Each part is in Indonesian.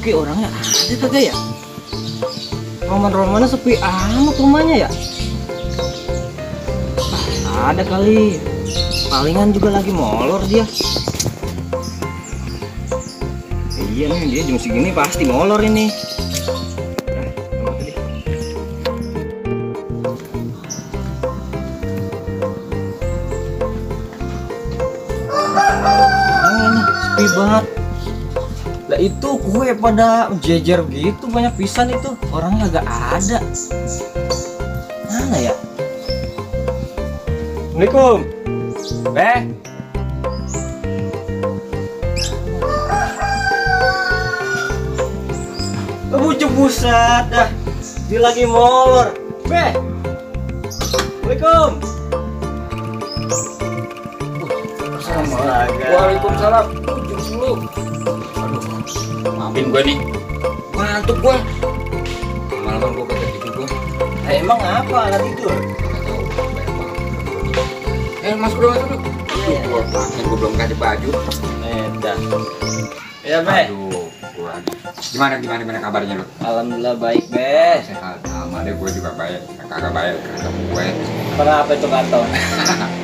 Tapi orangnya ada kagak ya? Roman-romannya sepi amat rumahnya ya? Ada kali. Palingan juga lagi molor dia. Iya nih, dia jam segini pasti molor ini. Sepi banget. Lah itu kue pada jejer gitu banyak pisan itu. Orangnya agak ada. Mana ya? Assalamualaikum. Buset dah. Dia lagi molor. Assalamualaikum. Waalaikumsalam. Dulu. Aduh, maafin gue nih. Ngantuk gue. Malam gue kagak tidur gue. Emang apa nggak tidur? Masuk dulu, masuk dulu. Gue pakai, gue belum ganti baju. Dah. Ya, Be. Aduh, gimana kabarnya lu? Alhamdulillah baik, Be. Sehat, sama deh, gue juga baik. Kagak baik, kagak gue. Kenapa itu kantor?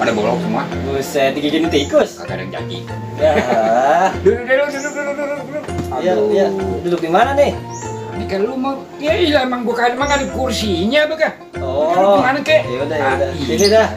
Pada bolong semua. Buset, digigit tikus. Kagak ada yang jadi. Ya. Duduk. Iya. Duduk di mana nih? Ini kan lu mau, ya iya emang gue kan emang ada kursinya, Beka. Oh. Gimana kek? Yaudah. Sini dah.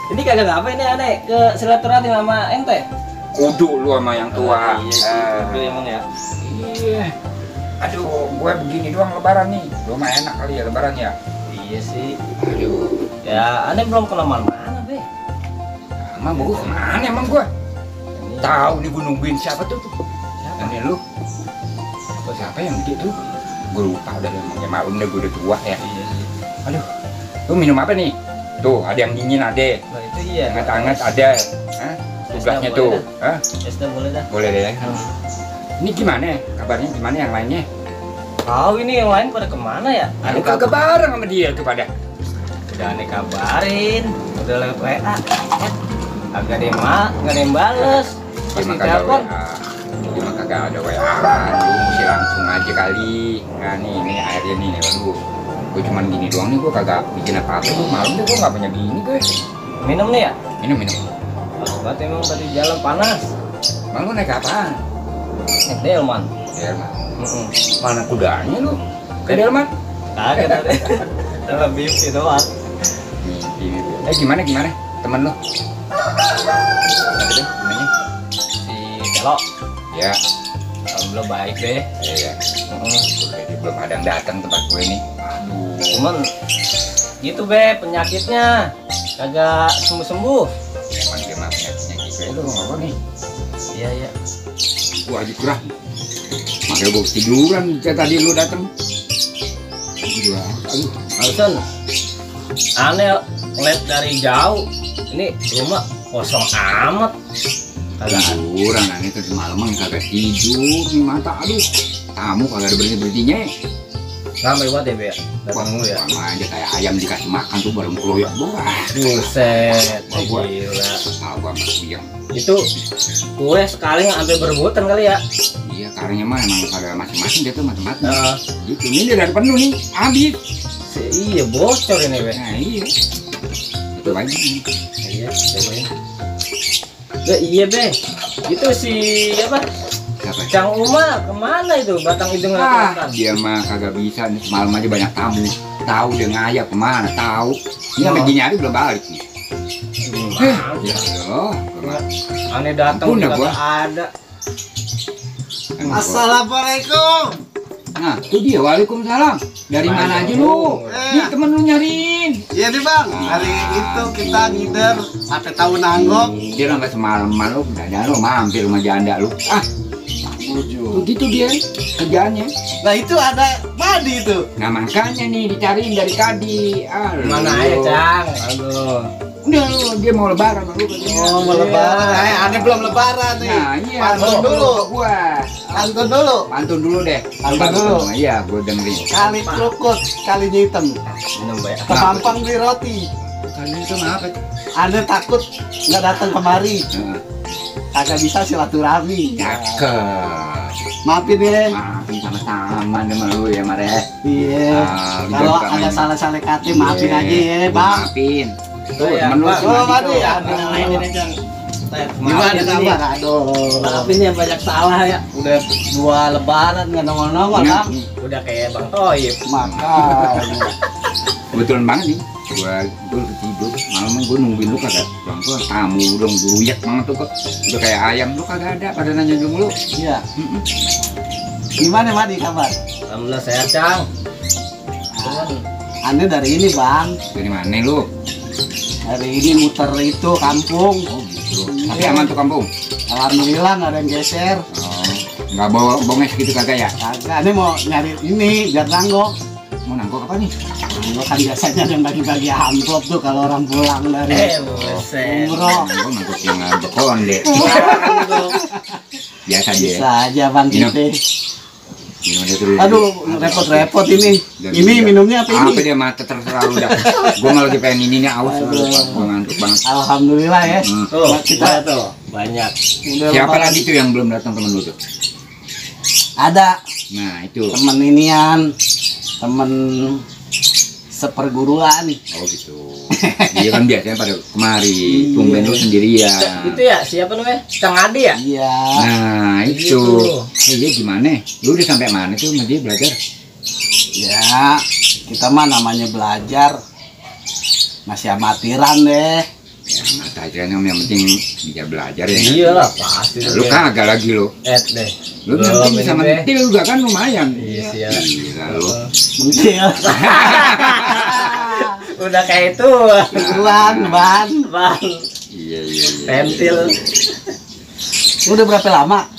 Ini kagak apa ini aneh ke silaturahmi sama ente. Kudu lu sama yang tua. Kudu emang ya. Iya. Aduh, gue begini doang lebaran nih. Lu mah enak kali ya lebaran ya. Iya sih. Aduh. Ya, aneh belum kena mana, Be. Emang gue kemana emang gue? Tahu nih gue nungguin siapa tuh? Siapa? Ini lu. Siapa yang gitu? Gue lupa udah emangnya maklum deh gue udah tua ya. Iya. Aduh. Lu minum apa nih? Tuh, ada yang dingin ada. Nah, itu iya. Hangat-hangat ada. Hah? Tugasnya tuh. Hah? Esnya boleh dah. Boleh deh. Ini gimana? Kabarnya gimana yang lainnya? Tahu ini yang lain pada kemana ya? Lu kagak bareng sama dia tuh pada. Udah aneh kabarin, udah lewat WA. Agak ada yang nggak ada yang bales. Pas Emang di kagak telepon. WA. Emang kagak ada WA. Lu mesti langsung aja kali. Nah ini airnya nih. Aduh. Gue cuman gini doang nih, gue kagak bikin apa-apa. Malam tuh gue nggak punya bini gue. Minum nih ya? Minum. Obat emang tadi jalan panas. Bang lu naik apaan? Naik delman. Delman. Mana kudanya lu? Ke Delman? Kagak tadi. Dalam mimpi doang. Gimana? Temen lu? Apa deh namanya? Si Telo. Ya. Alhamdulillah baik deh. Iya. Belum ada yang datang tempat gue nih. Aduh. Cuman gitu Be, penyakitnya kagak sembuh-sembuh. Emang dia mah penyakitnya gitu. Lu ngapa nih? Iya. Gua aja kurang. Makanya gua tiduran tadi lu datang. Aduh. Alson, aneh ngeliat dari jauh. Ini rumah kosong amat. Kagak ada. Tiduran aneh tuh semalaman kagak tidur nih mata. Aduh. Kamu kagak ada berhenti-berhentinya. Ramai banget ya Be. Datang mulu ya. Sama aja kayak ayam dikasih makan tuh baru keloyak wah. Buset, Gua gila. Tahu gua sama kuyang. Itu gue sekali ngambil berebutan kali ya. Iya, karenya mah emang pada masing-masing dia tuh macam-macam. Nah, Gitu, ini dia dari penuh nih, habis. iya bocor ini Be. Nah iya. Itu aja nih. Iya, cobain. Iya Be. Itu si apa? Siapa? Cang Uma kemana itu? Batang hidung kelihatan. Dia mah kagak bisa nih, semalam aja banyak tamu. Tahu dia ngayap kemana, tahu. Ini sampai gini hari belum balik nih. Ya Allah. Aneh datang Ampun, juga gua. gak ada. Assalamualaikum. Nah, itu dia. Waalaikumsalam. Dari mana aja lu? Ini temen lu nyariin. Iya nih bang, hari itu kita ngider sampai tahu nanggok. Dia sampai semalaman lu, udah lu mampir rumah janda lu. Begitu dia kerjaannya. Nah itu ada Madi itu. Nah makanya nih dicariin dari tadi. Mana aja Cang? Aduh. Udah lu, dia mau lebaran sama lu katanya. Oh mau lebaran. Aneh belum lebaran nih. Nah iya. Pantun dulu. Gua. Pantun dulu. Pantun dulu deh. Pantun dulu. Iya, gua dengerin. Kali kerukut, kali hitam. Minum Be. Kepampang beli roti. Kali itu apa? Aneh takut nggak datang kemari. Kagak bisa silaturahmi. Cakep. Maafin ya. Maafin sama-sama sama lu ya Mar ya. Iya. Kalau ada salah-salah kata maafin aja ya Bang. Maafin. Tuh ya, temen lu Bang. si Oh, Madi Madi, tuh. aduh. Ini Jang. Gimana kabar? Aduh. Maafin ya banyak salah ya. Udah 2 lebaran nggak nongol-nongol Iya. Bang. Udah kayak Bang Toyib. Makanya. Kebetulan banget nih. Gua tidur malam gua nungguin lu kagak. Bang gua tamu dong guruyek banget tuh kok. Udah kayak ayam lu kagak ada pada nanya dulu lu. Iya. Gimana Madi kabar? Alhamdulillah sehat, Cang. Cuman Ane dari ini Bang. Dari mana lu? Hari ini muter itu kampung. Oh gitu. Tapi aman tuh kampung. Alhamdulillah nggak ada yang geser. Oh, nggak bawa bonges gitu kagak ya? Kagak, Ane mau nyari ini biar nanggok. Mau nanggok apa nih? Nanggok kan biasanya ada yang bagi-bagi amplop tuh kalau orang pulang dari buset. umroh. Nanggok nanggok yang nggak konde. Biasa aja. Bisa aja Bang Minum. kita. Minum aja dulu. Aduh, repot-repot ini. Dan Ini dia- minumnya apa Apa ini? dia mata terserah lu dah. Gua malah lagi pengen ininya aus Aduh. gua ngantuk banget. Alhamdulillah ya. Tuh, Kita- kita tuh banyak. Udah Siapa lebaran. lagi tuh yang belum datang temen lu tuh? Ada Nah, itu. temen inian, temen seperguruan. Oh gitu. Dia kan biasanya pada kemari, Iya. tumben lu sendirian. Itu ya, siapa namanya? Kang Adi ya? Iya. Nah, itu. Iya gimana? Lu udah sampai mana tuh sama dia belajar? Ya, kita mah namanya belajar. Masih amatiran deh. Ya, mata aja yang penting bisa belajar ya. Iyalah, pasti. Lu kagak lagi lu. Deh. Lu Belum nanti ini sama deh. Til juga kan lumayan. Iya sih ya. Gila lu. Mungkin Udah kayak itu. Ban. Bang, Iya iya iya. pentil. Udah berapa lama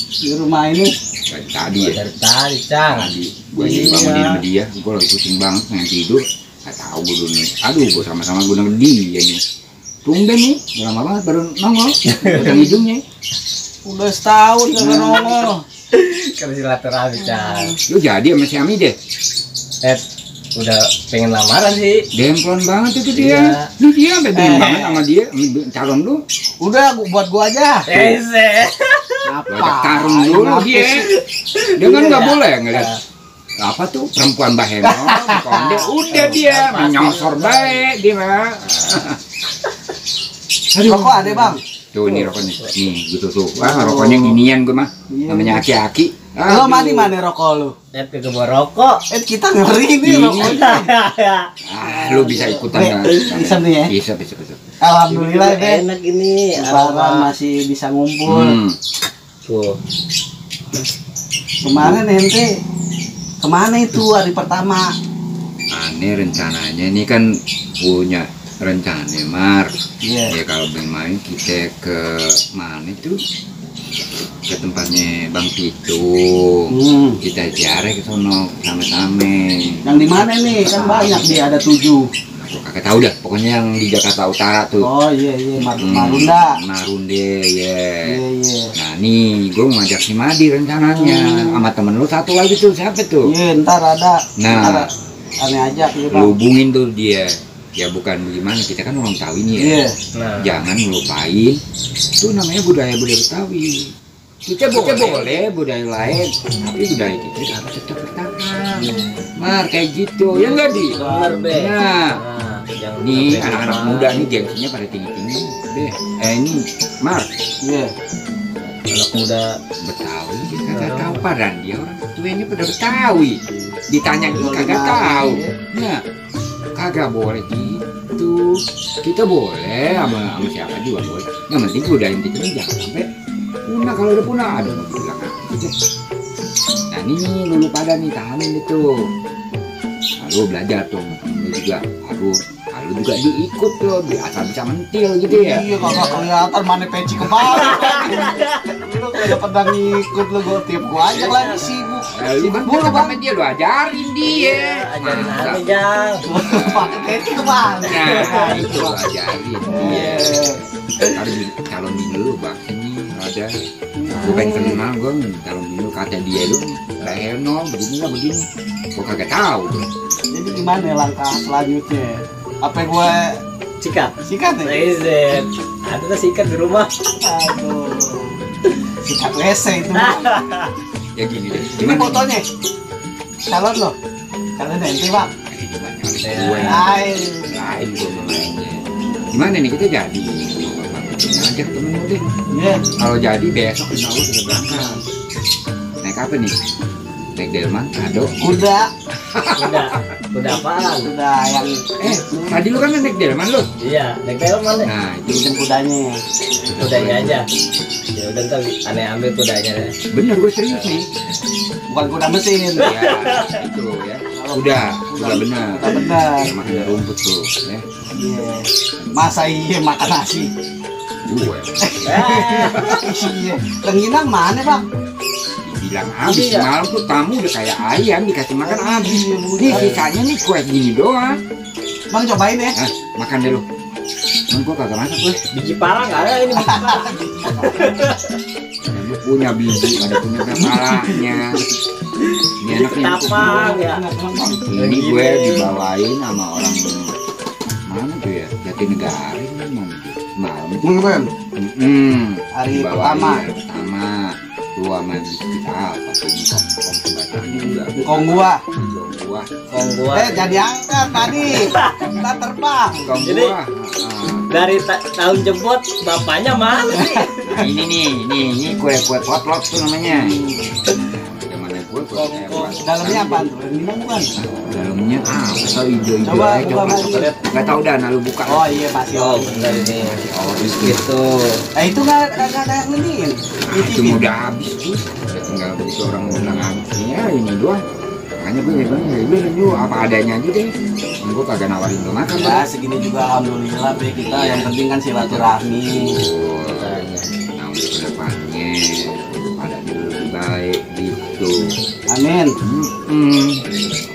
di rumah ini? Dari tadi ya. Dari tadi, Cang. Tadi gua ini bangunin sama dia, gua lagi pusing banget pengen tidur. Gak tahu gua dulu nih. Aduh, gua sama-sama gua denger dia nih. Tumben nih, udah lama banget baru nongol. Udah hidungnya. Udah setahun kagak nongol. Kan silaturahmi, Cang. Lu jadi sama si Ami deh. Udah pengen lamaran sih. Demplon banget itu dia. Iya. Lu dia sampai bingung banget sama dia, sama calon lu. Udah buat gua aja. Ese. Lu ajak tarung dulu dia. Dia kan nggak boleh ngeliat apa tuh perempuan baheno, konde, udah dia menyosor baik dia mah. Rokok ada Bang? Tuh ini rokoknya, nih gitu tuh. Wah rokoknya ginian gue mah, Iya. namanya aki-aki. Lo Madi mana rokok lu? Ke rokok. Kita ngeri nih Ini. rokoknya. Ah, lu bisa ikutan kan? Bisa nih ya? Bisa, bisa, bisa. Alhamdulillah deh. Enak ini. Lebaran masih bisa ngumpul. Tuh. Kemarin ente kemana itu hari pertama? Aneh rencananya ini kan punya rencana Mar. Iya. Ya kalau main kita ke mana itu? Ke tempatnya Bang Pitung. Kita ziarah ke sono sama-sama. Yang di mana nih? Kan banyak nih, ada 7. Aku kagak tahu dah. Pokoknya yang di Jakarta Utara tuh. Oh iya Marunda. Marunde, ya. Iya. Nah nih, gue mau ngajak si Madi rencananya. Sama temen lu satu lagi tuh, siapa tuh? Iya, ntar ada. Nah. Ntar aneh ajak ya Lu Bang. hubungin tuh dia. Ya bukan bagaimana, kita kan orang Betawi nih ya. Iya. Nah. Jangan ngelupain, itu namanya budaya-budaya Betawi. Kita boleh budaya lain, tapi budaya kita harus tetap bertahan. Mar, kayak gitu, ya nggak di? Bener, Be. Nah, Jangan nih sampai anak-anak lupa. muda nih gengsinya pada tinggi-tinggi. Deh, ini Mar, Iya. Anak muda. Betawi dia kagak tahu padan dia orang tuanya pada Betawi. Ditanya ini kagak tahu. Nah, kagak boleh gitu. Kita boleh sama siapa juga boleh. Yang penting budaya kita ini jangan sampai punah. Kalau udah punah, ada yang bilang gitu. Nah ini lu pada nih tahanin itu. Lalu belajar tuh, lu juga harus. Lu juga diikut tuh, asal bisa mentil gitu ya. Iya, kagak kelihatan mana peci kepala. Lu kagak pernah ngikut lu, gua tiap gua ajak lagi sibuk. Lu kan Mulu, dulu Bang. sama dia, lu ajarin dia. Ajarin Masa? apa, Jang? Pakai peci kemana? Nah, itu lu ajarin. Iya. Harus calon bini lu bang, ini ada. Gue pengen kenal gue calon bini lu, kata dia lu Heno begini lah begini. Gue kagak tahu tuh. Jadi gimana langkah selanjutnya? Apa gue Sikat. sikat ya? Reset. Ada tuh sikat di rumah. Aduh. Sikat WC itu. Ya gini deh. Ini fotonya. Calon lo. Calon ente bang. Gue lain gue mainnya. Gimana nih kita jadi? Ngajak temen lu deh. Iya. Kalau jadi besok insya Allah kita berangkat. Naik apa nih? Naik delman, kado. Kuda. Udah apaan? Kuda yang Tadi lu kan naik delman lu. Iya, naik delman deh. Nah, itu pinjam kudanya. Kudanya aja. Ya udah ntar aneh ambil kudanya deh. bener gue serius nih. Bukan kuda mesin. Ya, itu ya. Udah benar. Kuda benar. Ya, makan rumput tuh, ya. Iya. Masa iya makan nasi? Gue Iya. Rengginang mana bang? bilang habis Iya. semalam tuh tamu udah kayak ayam dikasih makan habis. Iya, Nih sisanya nih kue gini doang. Bang cobain ya. Hah, makan deh lu. Emang gua kagak masak gue. Biji parang nggak ada ini biji parang. Lu punya biji, ada punya kepalanya. Ini enak nih. Tapang ya. Ini gue dibawain sama orang mana tuh ya? Jatinegara ini mana tuh? Malam itu. Bang, hari Dibawain pertama. hari pertama. Lu sama kita apa tuh? Kom sebatang juga. Kong gua. Gua. Kong gua. Jadi angkat tadi. Kita terbang. Kom Jadi, gua. Dari tahun jemput bapaknya mana sih? Nah ini kue potlot tuh namanya. Gimana kue Dalamnya apa tuh? Rengginang bukan? dalamnya atau hijau-hijau Coba, aja coba, coba. lihat. Nggak tahu dah, nah lu buka. Oh iya masih Oh, oli. benar ini. Oh, Gitu. Itu nggak ada yang ngenin. itu mau udah habis tuh. Udah tinggal begitu orang bilang ya ini doang. Makanya gue bilang ya udah lu apa adanya aja deh. Gue kagak nawarin lu makan. Ya segini juga alhamdulillah be kita yang penting kan silaturahmi. Nah untuk kedepannya pada dulu lebih baik gitu. Amin.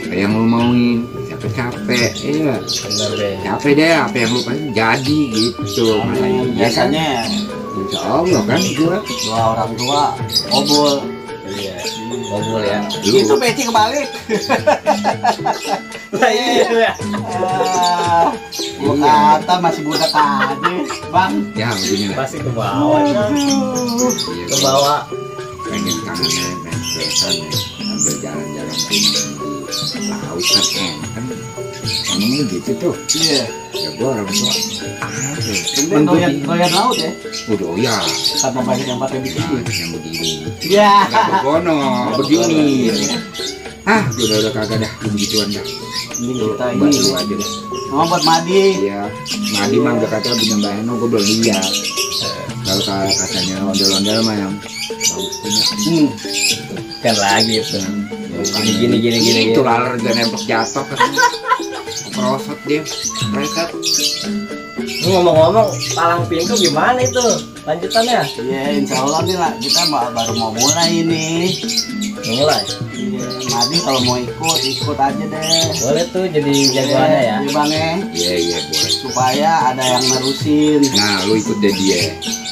Apa yang lu mauin capek-capek iya Benar deh. capek deh apa yang lu pengen jadi gitu. Amin. Biasanya Biasanya insya Allah kan gua doa orang tua obol. Iya. Ngobrol ya. Itu peci kebalik. Lah iya ya. Gua kata masih budak aja, Bang. ya begini lah. Pasti ke bawah. Kan? Aduh. Iya, Ke bawah. pengen kangennya main besan ya sambil jalan-jalan di laut kan kan emang gitu tuh Iya. ya gua orang tua Kemudian doyan laut ya. udah oh ya Karena banyak yang pakai bikini. yang begini Iya. nggak begono begini udah kagak dah begituan dah Ini tuh kita buat ini lu aja dah mau buat madi. iya Madi mah udah kata punya Mbak Eno gua belum lihat kalau katanya ondel-ondel mah yang bagus punya Kan lagi itu. Gini. itu laler dan nempel jatuh kan kerosot dia reset Ini ngomong-ngomong palang pintu gimana itu lanjutannya? Iya, insya Allah nih lah kita baru mau mulai ini. Mulai. Iya, Madi kalau mau ikut aja deh. Boleh tuh jadi jagoannya ya. Iya bang ya. iya boleh Supaya ada yang nerusin. nah lu ikut deh dia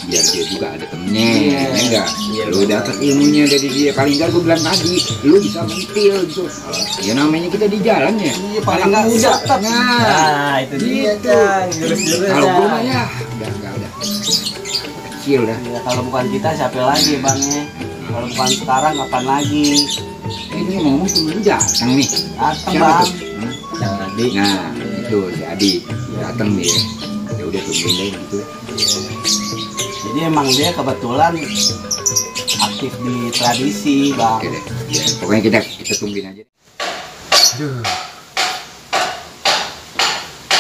biar dia juga ada temennya Iya. ya enggak Iya, lu betul. dapat ilmunya dari dia paling enggak gua bilang tadi lu bisa mentil gitu ya namanya kita di jalan ya Iya paling nggak muda tetap. nah Nah, itu dia, Gitu. Cang. Jurus-jurus. kalau gua Cang. mah ya udah kecil dah Iya, kalau bukan kita siapa lagi bang ya? Kalau bukan sekarang kapan lagi? ini ngomong temen lu datang nih Datang siapa bang. tuh Hah? Yang tadi. nah itu si Adi datang nih ya udah tungguin deh gitu Jadi emang dia kebetulan aktif di tradisi bang. oke deh ya, pokoknya kita tungguin aja aduh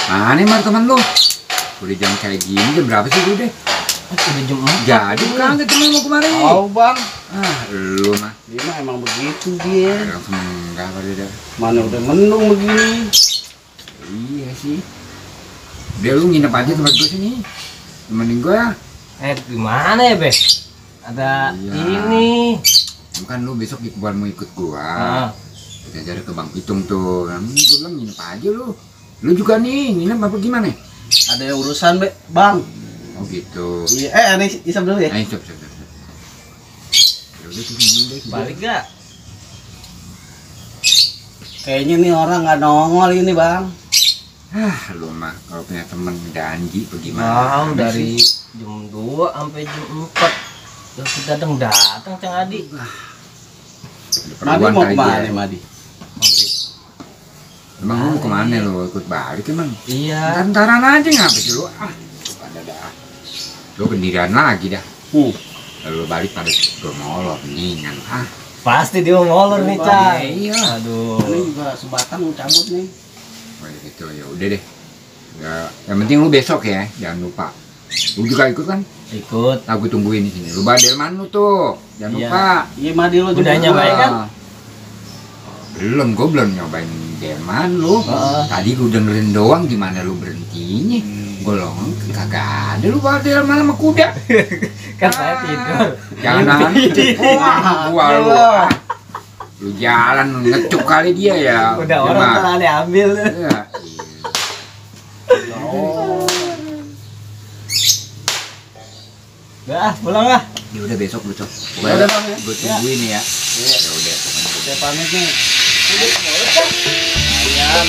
mana emang teman lu udah jam kayak gini jam berapa sih udah Udah jam 4. jadi kagak temen mau kemarin Oh bang, lu mah dia mah emang begitu dia. langsung enggak pada dah Mana udah mendung begini. iya sih udah lu nginep aja tempat gue sini temenin gue ya Gimana ya, Be? Ada Iya. ini. kan lu besok di kebun mau ikut gua Ah, kita cari ke Bang Pitung tuh nah, gue bilang nginep aja lu juga nih nginep apa gimana Ada urusan be, bang. oh gitu Iya, aneh isap dulu ya. ayo stop ya udah tuh minum deh balik gak? Kayaknya nih orang nggak nongol ini bang. lu mah kalau punya temen janji bagaimana Mau dari jam 2 sampai jam 4. Terus kita datang Cang Adi. Madi Perluan mau kali kemana dia. Madi? Emang lu mau kemana lu? Ikut balik emang? Iya. Ntaran aja ngapa sih lu? Ah, pada dah. Lu pendirian lagi dah. Lalu balik pada gemolor mendingan. Ah, Pasti dia mau molor nih, Cang. iya. Aduh. Ini juga sebatang mau cabut nih. Oh gitu ya udah deh. Ya, yang penting lu besok ya, jangan lupa. Lu juga ikut kan? Ikut. Aku tungguin di sini. Lu bawa delman lu tuh. Jangan Iya. lupa. Iya Madi lo Udah jemput nyobain gua. kan? Belum, gua belum nyobain delman lu. Heeh. Tadi gua dengerin doang gimana lu berhentinya. Golongan kagak ada lu bawa delman sama kuda. Kan saya tidur. Jangan gua lu. Lu jalan ngecuk kali dia ya. Udah orang Cuma- telah diambil. Iya. Oh. Udah, pulang lah. Ya udah besok lu cok. Ya udah, Bang, ya. Gua tungguin ya. Ya udah pokoknya. Saya pamit nih. Ayam.